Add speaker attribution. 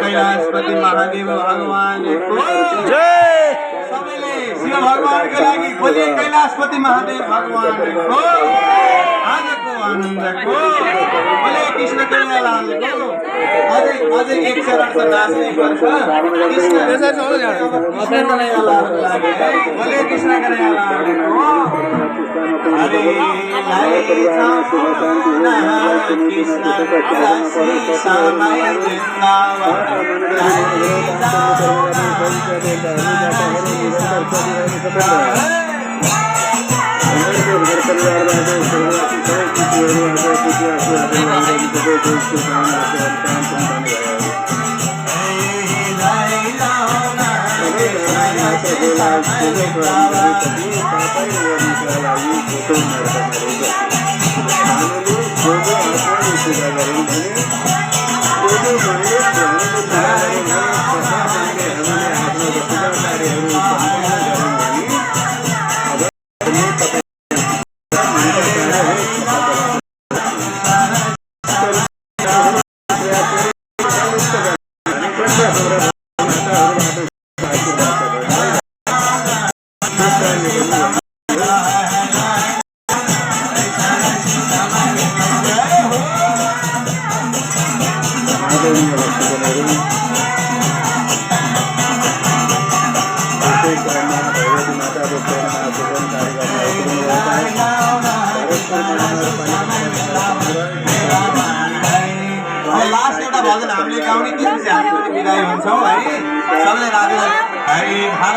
Speaker 1: कैलाशपति महादेव भगवान जय। सबैले शिव भगवानको लागि बोलिए कैलाशपति महादेव भगवान को आजको आनन्दको बोले कृष्ण कन्हैयालालको अझै एक चरण त नाच्नै पर्छ कृष्ण कन्हैयालालको लागि बोले कृष्ण कन्हैयालालको हरे लाई कृष्ण राशि समय वृन्दावन लास्ट एउटा भजन हामीले गाउने त्यसपछि हामी बिदाई हुन्छौँ है सबैले राजा हरि हर